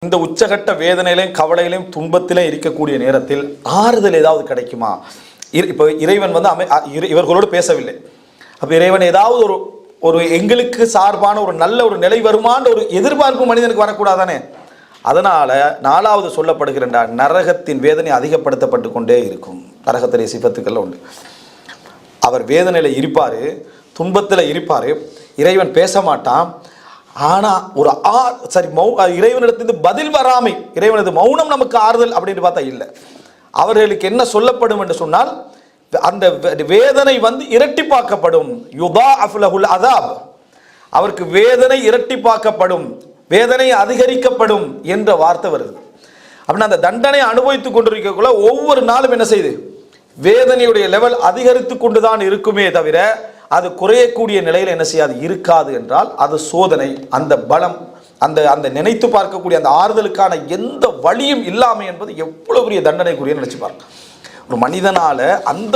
இந்த உச்சகட்ட வேதனையிலையும் கவலையிலையும் துன்பத்திலையும் இருக்கக்கூடிய நேரத்தில் ஆறுதல் ஏதாவது கிடைக்குமா? இப்போ இறைவன் வந்து இவர்களோடு பேசவில்லை. அப்போ இறைவன் ஏதாவது ஒரு எங்களுக்கு சார்பான ஒரு நல்ல ஒரு நிலை வருமான்ற ஒரு எதிர்பார்ப்பு மனிதனுக்கு வரக்கூடாதானே? அதனால 4வது சொல்லப்படுகிற நரகத்தின் வேதனை அதிகப்படுத்தப்பட்டு கொண்டே இருக்கும். நரகத்திலே சிபத்துக்கள் உண்டு. அவர் வேதனையில் இருப்பார், துன்பத்தில் இருப்பார், இறைவன் பேச மாட்டான். ஆனால் ஒரு இறைவனிடத்திலிருந்து பதில் வராமை, இறைவனது மௌனம் நமக்கு ஆறுதல் அப்படின்னு பார்த்தா இல்லை. அவர்களுக்கு என்ன சொல்லப்படும் என்று சொன்னால், அந்த வேதனை வந்து இரட்டிப்பாக்கப்படும். யுதாஅஃபு லஹுல் அஸாப், அவருக்கு வேதனை இரட்டிப்பாக்கப்படும், வேதனை அதிகரிக்கப்படும் என்ற வார்த்தை வருது. அப்படின்னா அந்த தண்டனை அனுபவித்துக் கொண்டிருக்கக்குள்ள ஒவ்வொரு நாளும் என்ன செய்யுது, வேதனையுடைய லெவல் அதிகரித்து கொண்டுதான் இருக்குமே தவிர அது குறையக்கூடிய நிலையில் என்ன செய்யாது, இருக்காது. என்றால் அது சோதனை. அந்த பலம், அந்த நினைத்து பார்க்கக்கூடிய அந்த ஆறுதலுக்கான எந்த வழியும் இல்லாமல் என்பது எவ்வளவு பெரிய தண்டனைக்குரிய நினைச்சு பாருங்க. ஒரு மனிதனால அந்த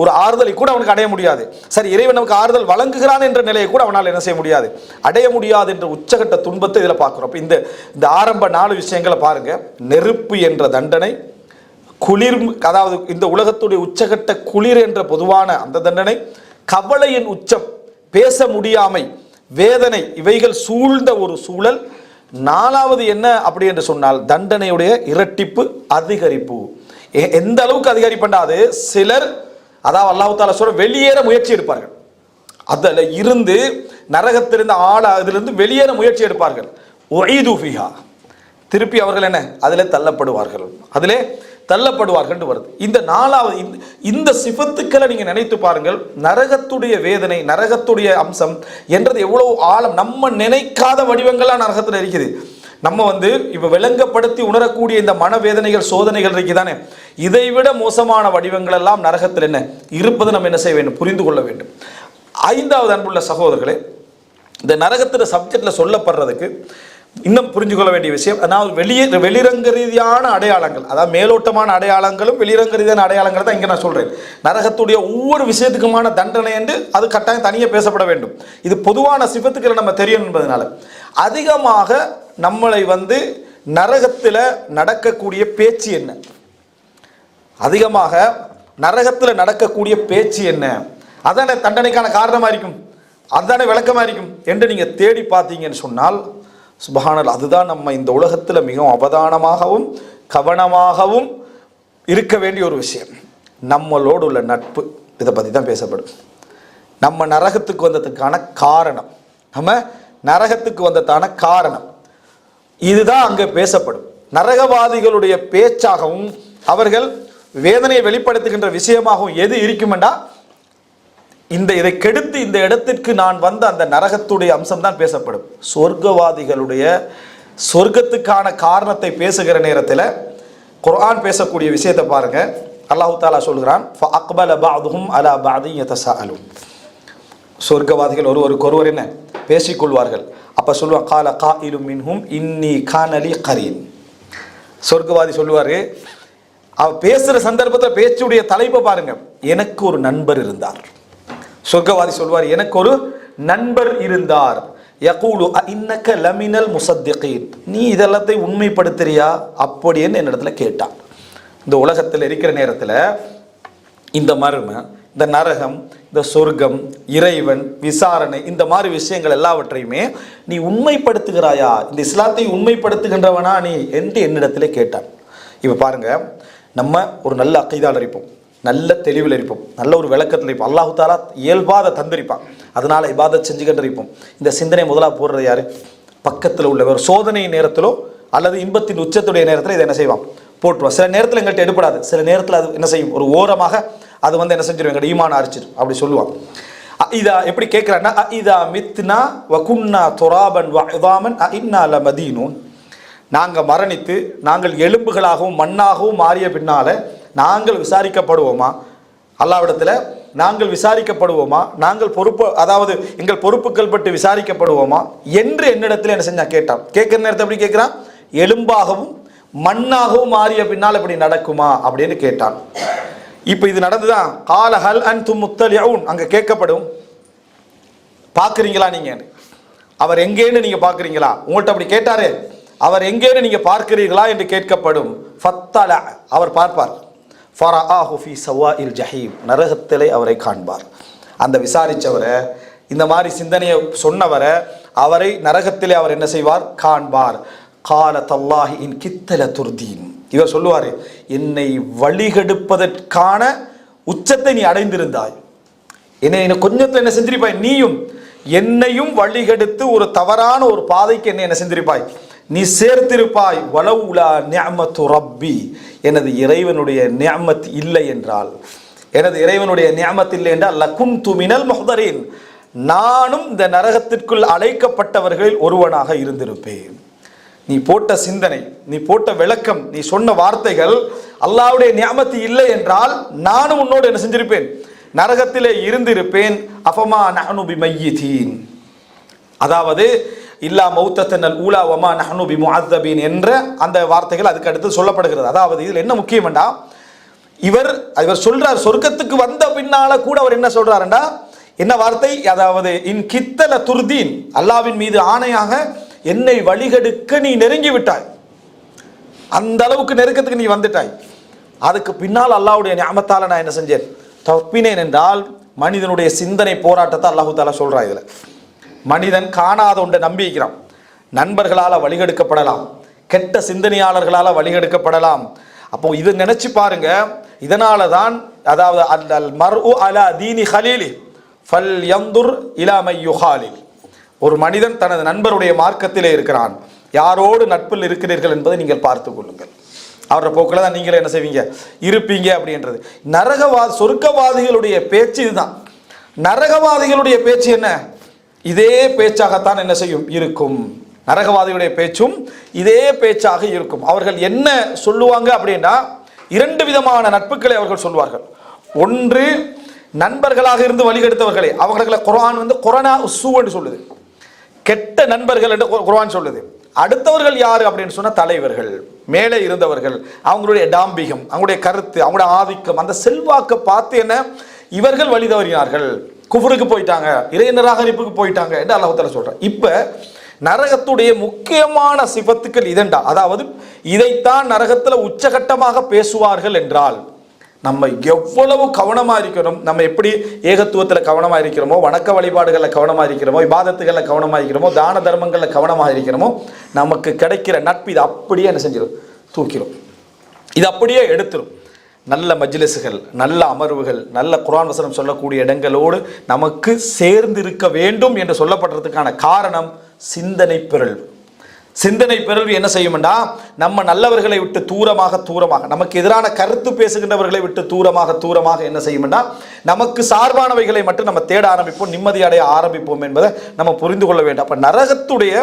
ஒரு ஆறுதலை கூட அவனுக்கு அடைய முடியாது. சரி, இறைவன் நமக்கு ஆறுதல் வழங்குகிறான் என்ற நிலையை கூட அவனால் என்ன செய்ய முடியாது, அடைய முடியாது என்ற உச்சகட்ட துன்பத்தை இதில் பார்க்குறோம். அப்போ இந்த ஆரம்ப 4 விஷயங்களை பாருங்க. நெருப்பு என்ற தண்டனை, குளிர், அதாவது இந்த உலகத்துடைய உச்சகட்ட குளிர் என்ற பொதுவான அந்த தண்டனை, கவலையின் உச்சம், பேச முடியாமை, வேதனை, இவைகள் சூழ்ந்த ஒரு சூழல். 4வது என்ன அப்படி என்று சொன்னால் தண்டனையுடைய இரட்டிப்பு, அதிகரிப்பு. எந்த அளவுக்கு அதிகரிப்பண்டாது, சிலர் அதாவது அல்லாஹ் தஆலா சொல்ற வெளியேற முயற்சி எடுப்பார்கள். அதில் இருந்து நரகத்திலிருந்து அதிலிருந்து வெளியேற முயற்சி எடுப்பார்கள். உஈது ஃபிஹா, திருப்பி அவர்கள் என்ன அதிலே தள்ளப்படுவார்கள், அதிலே தள்ளப்படுவார்கள் வருது. இந்த 4வது இந்த சிஃபத்துக்களை நீங்க நினைத்து பாருங்கள். நரகத்துடைய வேதனை, நரகத்துடைய அம்சம் என்றது எவ்வளவு ஆழம், நம்ம நினைக்காத வடிவங்கள்லாம் நரகத்தில் இருக்குது. நம்ம வந்து இப்ப விளங்கப்படுத்தி உணரக்கூடிய இந்த மனவேதனைகள், சோதனைகள் இருக்குதானே, இதைவிட மோசமான வடிவங்கள் எல்லாம் நரகத்தில் என்ன இருப்பது நம்ம என்ன செய்ய வேண்டும், புரிந்து கொள்ள வேண்டும். 5வது அன்புள்ள சகோதரர்களே, இந்த நரகத்தின் சப்ஜெக்ட்ல சொல்லப்படுறதுக்கு இன்னும் புரிஞ்சு கொள்ள வேண்டிய விஷயம், அதாவது வெளிரங்க ரீதியான அடையாளங்கள், அதாவது மேலோட்டமான அடையாளங்களும் வெளிரங்க ரீதியான அடையாளங்கள் தான் இங்கே நான் சொல்றேன். நரகத்துடைய ஒவ்வொரு விஷயத்துக்குமான தண்டனை என்று அது கட்டாயம் தனியாக பேசப்பட வேண்டும். இது பொதுவான சிபத்துக்களை நம்ம தெரியும் என்பதனால அதிகமாக நம்மளை வந்து நரகத்தில் நடக்கக்கூடிய பேச்சு என்ன, அதிகமாக நரகத்தில் நடக்கக்கூடிய பேச்சு என்ன, அதான தண்டனைக்கான காரணமாக இருக்கும், அதுதானே விளக்கமாக இருக்கும் என்று நீங்கள் தேடி பார்த்தீங்கன்னு சொன்னால் சுபஹானல்லாஹ், அதுதான் நம்ம இந்த உலகத்தில் மிகவும் அவதானமாகவும் கவனமாகவும் இருக்க வேண்டிய ஒரு விஷயம். நம்மளோடு உள்ள நட்பு, இதை பற்றி தான் பேசப்படும். நம்ம நரகத்துக்கு வந்ததுக்கான காரணம், நம்ம நரகத்துக்கு வந்ததான காரணம் இதுதான் அங்கே பேசப்படும். நரகவாதிகளுடைய பேச்சாகவும் அவர்கள் வேதனையை வெளிப்படுத்துகின்ற விஷயமாகவும் எது இருக்குமெண்டா, இதை கெடுத்து இந்த இடத்திற்கு நான் வந்த அந்த நரகத்துடைய அம்சம் தான் பேசப்படும். சொர்க்கவாதிகளுடைய சொர்க்கத்துக்கான காரணத்தை பேசுகிற நேரத்தில் குர்ஆன் பேசக்கூடிய விஷயத்தை பாருங்க. அல்லாஹ் தஆலா சொல்கிறான், ஃபஅக்பல பஅதுஹும் அலா பஅதின் யதஸாஅலூன். சொர்க்கவாதிகள் ஒருவர் என்ன பேசிக்கொள்வார்கள். அப்ப சொல்லுவாங்க, கால காயிலும் மின்ஹும் இன்னி கானலி கரீன். சொர்க்கவாதி சொல்லுவாரு, அவர் பேசுற சந்தர்ப்பத்தில் பேச்சுடைய தலைப்பை பாருங்க, எனக்கு ஒரு நண்பர் இருந்தார். சொர்க்கவாதி சொல்வார், எனக்கு ஒரு நண்பர் இருந்தார். யகூலு இன்னக லமினல் முஸத்திகீன், நீ இதெல்லாத்தையும் உண்மைப்படுத்துறியா அப்படின்னு என்னிடத்துல கேட்டான். இந்த உலகத்தில் இருக்கிற நேரத்தில் இந்த மர்ம, இந்த நரகம், இந்த சொர்க்கம், இறைவன், விசாரணை, இந்த மாதிரி விஷயங்கள் எல்லாவற்றையுமே நீ உண்மைப்படுத்துகிறாயா, இந்த இஸ்லாத்தை உண்மைப்படுத்துகின்றவனா நீ என்று என்னிடத்திலே கேட்டான். இப்போ பாருங்க, நம்ம ஒரு நல்ல அக்கீதாவில் இருப்போம், நல்ல தெளிவில் இருப்போம், நல்ல ஒரு விளக்கத்தில் இருப்போம். அல்லாஹ் தஆலா இயல்பாத தந்திருப்பான், அதனால இபாதத் செஞ்சுக்கிட்டு இருப்போம். இந்த சிந்தனை முதலாக போடுறது யாரு, பக்கத்தில் உள்ளவர். சோதனை நேரத்திலோ அல்லது இன்பத்தின் உச்சத்துடைய நேரத்தில் இதை என்ன செய்வான், போட்டுருவான். சில நேரத்தில் எங்கள்கிட்ட எடுப்படாது, சில நேரத்தில் அது என்ன செய்யும், ஒரு ஓரமாக அது வந்து என்ன செஞ்சிடும், எங்கள்கிட்ட ஈமான அரிச்சிடும் அப்படி சொல்லுவான். இதா எப்படி கேட்குறான்னா, இதா மித்னா வகுன்னா துராபன் வஇதாமன் இன்னா லமதீனூன், நாங்கள் மரணித்து நாங்கள் எலும்புகளாகவும் மண்ணாகவும் மாறிய பின்னால நாங்கள் விசாரிக்கப்படுவோமா, அல்லாஹ்விடத்தில் நாங்கள் விசாரிக்கப்படுவோமா, நாங்கள் பொறுப்பு, அதாவது எங்கள் பொறுப்புகள் பட்டு விசாரிக்கப்படுவோமா என்று என்னிடத்தில் என்ன செஞ்சா கேட்டான். கேட்குற நேரத்தை எப்படி கேட்குறான், எலும்பாகவும் மண்ணாகவும் மாறிய பின்னால் இப்படி நடக்குமா அப்படின்னு கேட்டான். இப்போ இது நடந்துதான். கால ஹல் அன்தும் முத்தலிஊன், அங்கே கேட்கப்படும், பார்க்குறீங்களா நீங்கள், அவர் எங்கேன்னு நீங்கள் பார்க்குறீங்களா, உங்கள்கிட்ட அப்படி கேட்டாரே அவர் எங்கேன்னு நீங்க பார்க்கிறீர்களா என்று கேட்கப்படும். ஃபத்தல, அவர் பார்ப்பார். ஃபரஆஹு ஃபீ ஸவாஇல் ஜஹீம், நரகத்திலே அவரை காண்பார். அந்த விசாரிச்சவரை, இந்த மாதிரி சிந்தனையை சொன்னவரை, அவரை நரகத்திலே அவர் என்ன செய்வார்? காண்பார். கால தல்லாஹி இன் கித்தல துர்தீன், இவர் சொல்லுவார், என்னை வழிகெடுப்பதற்கான உச்சத்தை நீ அடைந்திருந்தாய், என்னை கொஞ்சத்துல என்ன செஞ்சிருப்பாய், நீயும் என்னையும் வழிகெடுத்து ஒரு தவறான ஒரு பாதைக்கு என்ன செஞ்சிருப்பாய், நீ சேர்த்திருப்பாய். வலவுலா நிஅமத்து ரப்பி, எனது இறைவனுடைய நிஅமத் இல்லை என்றால், எனது இறைவனுடைய நிஅமத் இல்லை என்றால் லகுன்து மினல் முஹ்தரீன், நானும் இந்த நரகத்திற்குள் அழைக்கப்பட்டவர்களில் ஒருவனாக இருந்திருப்பேன். நீ போட்ட சிந்தனை, நீ போட்ட விளக்கம், நீ சொன்ன வார்த்தைகள் அல்லாஹ்வுடைய நிஅமத் இல்லை என்றால் நானும் உன்னோடு என்ன செஞ்சிருப்பேன், நரகத்திலே இருந்திருப்பேன். அஃபமா நஹ்னு பிமையிதீன், அதாவது இல்லா மௌத்தத்தனல் ஊலா வமா நஹ்னு பிமுஅzzபீன் என்ற அந்த வார்த்தைகள் அதுக்கு அடுத்து சொல்லப்படுகிறது. அதாவது இதில் என்ன முக்கியம்டா, இவர் சொல்றார், சொர்க்கத்துக்கு வந்த பின்னால கூட அவர் என்ன சொல்றாருண்டா, என்ன வார்த்தை, அதாவது இன் கித்தல துர்தீன், அல்லாஹ்வின் மீது ஆணையாக என்னை வழிகெடுக்க நீ நெருங்கி விட்டாய், அந்த அளவுக்கு நெருக்கத்துக்கு நீ வந்துட்டாய். அதுக்கு பின்னால் அல்லாஹ்வுடைய நிஅமத்தால நான் என்ன செஞ்சேன், தப்பினேன் என்றால் மனிதனுடைய சிந்தனை போராட்டத்தை அல்லாஹு தாலா சொல்றான். இதுல மனிதன் காணாத ஒன்றை நம்பிக்கிறான். நண்பர்களால் வழிகெடுக்கப்படலாம், கெட்ட சிந்தனையாளர்களால் வழிகெடுக்கப்படலாம். அப்போ இது நினைச்சு பாருங்க. இதனால தான் அதாவது அல் மர்உ அலா தீனி ஹலீலி ஃபல் யந்துர் இலா மை யுஹாலில், ஒரு மனிதன் தனது நண்பருடைய மார்க்கத்திலே இருக்கிறான், யாரோடு நட்பில் இருக்கிறீர்கள் என்பதை நீங்கள் பார்த்து கொள்ளுங்கள். அவரோட போக்கில் தான் நீங்களே என்ன செய்வீங்க, இருப்பீங்க அப்படின்றது. சொர்க்கவாதிகளுடைய பேச்சு இதுதான். நரகவாதிகளுடைய பேச்சு என்ன, இதே பேச்சாகத்தான் என்ன செய்யும், இருக்கும். நரகவாதிகளுடைய பேச்சும் இதே பேச்சாக இருக்கும். அவர்கள் என்ன சொல்லுவாங்க அப்படின்னா, இரண்டு விதமான நட்புகளை அவர்கள் சொல்வார்கள். ஒன்று, நண்பர்களாக இருந்து வழிகெடுத்தவர்களை, அவர்களை குர்ஆன் குரானா உஸ்ஸு என்று சொல்லுது, கெட்ட நண்பர்கள் என்று குர்ஆன் சொல்லுது. அடுத்தவர்கள் யாரு அப்படின்னு சொன்னா, தலைவர்கள், மேலே இருந்தவர்கள், அவங்களுடைய டாம்பிகம், அவங்களுடைய கருத்து, அவங்களுடைய ஆதிக்கம், அந்த செல்வாக்கை பார்த்து என்ன இவர்கள் வழி தவறினார்கள், குஃப்ருக்கு போயிட்டாங்க, இறை நிராகரிப்புக்கு போயிட்டாங்க என்று அல்லாஹ் தஆலா சொல்றார். இப்ப நரகத்துடைய முக்கியமான சிபத்துக்கள் இதெண்டா, அதாவது இதைத்தான் நரகத்துல உச்சகட்டமாக பேசுவார்கள் என்றால் நம்ம எவ்வளவு கவனமா இருக்கணும். நம்ம எப்படி ஏகத்துவத்தில் கவனமா இருக்கிறோமோ, வணக்க வழிபாடுகளில் கவனமா இருக்கிறோமோ, இபாதத்துகளில் கவனமா இருக்கிறோமோ, தான தர்மங்களில் கவனமாக இருக்கிறோமோ, நமக்கு கிடைக்கிற நட்பு இது அப்படியே என்ன செஞ்சிடும், தூக்கிடும், இது அப்படியே எடுத்துரும். நல்ல மஜ்லிஸ்கள், நல்ல அமர்வுகள், நல்ல குர்ஆன் வசனம் சொல்லக்கூடிய இடங்களோடு நமக்கு சேர்ந்து இருக்க வேண்டும் என்று சொல்லப்படுறதுக்கான காரணம் சிந்தனை பிறழ்வு. சிந்தனை பிறழ்வு என்ன செய்யும்னா, நம்ம நல்லவர்களை விட்டு தூரமாக நமக்கு எதிரான கருத்து பேசுகின்றவர்களை விட்டு தூரமாக என்ன செய்யும்னா, நமக்கு சார்பானவைகளை மட்டும் நம்ம தேட ஆரம்பிப்போம், நிம்மதியடைய ஆரம்பிப்போம் என்பதை நம்ம புரிந்து கொள்ள வேண்டும். அப்ப நரகத்துடைய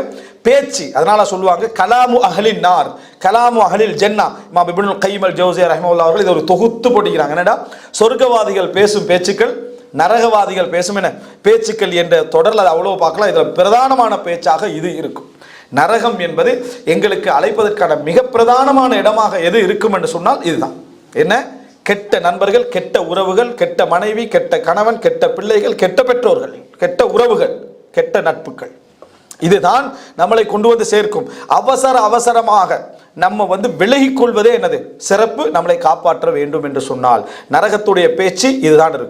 பேச்சு, அதனால சொல்லுவாங்க கலாமு அஹ்லின் நார் கலாமு அஹ்லில் ஜன்னா. இமாம் இப்னுல் கய்யிம் அல் ஜௌஸிய்யா ரஹ்மத்துல்லாஹி அவர்கள் இது ஒரு தொகுத்து போட்டுக்கிறாங்க. என்னடா, சொர்க்கவாதிகள் பேசும் பேச்சுக்கள், நரகவாதிகள் பேசும் என்ன பேச்சுக்கள் என்ற தொடரில் அது அவ்வளவு பார்க்கலாம். இதில் பிரதானமான பேச்சாக இது இருக்கும். நரகம் என்பது எங்களுக்கு அழைப்பதற்கான மிக பிரதானமான இடமாக எது இருக்கும் என்று சொன்னால் இதுதான். என்ன, கெட்ட நண்பர்கள், கெட்ட உறவுகள், கெட்ட மனைவி, கெட்ட கணவன், கெட்ட பிள்ளைகள், கெட்ட பெற்றோர்கள், கெட்ட உறவுகள், கெட்ட நட்புகள், இதுதான் நம்மளை கொண்டு வந்து சேர்க்கும். அவசரமாக நம்ம விலகிக் கொள்வதே என்னது சிறப்பு, நம்மளை காப்பாற்ற வேண்டும் என்று சொன்னால் நரகத்துடைய பேச்சு இதுதான் இருக்கும்.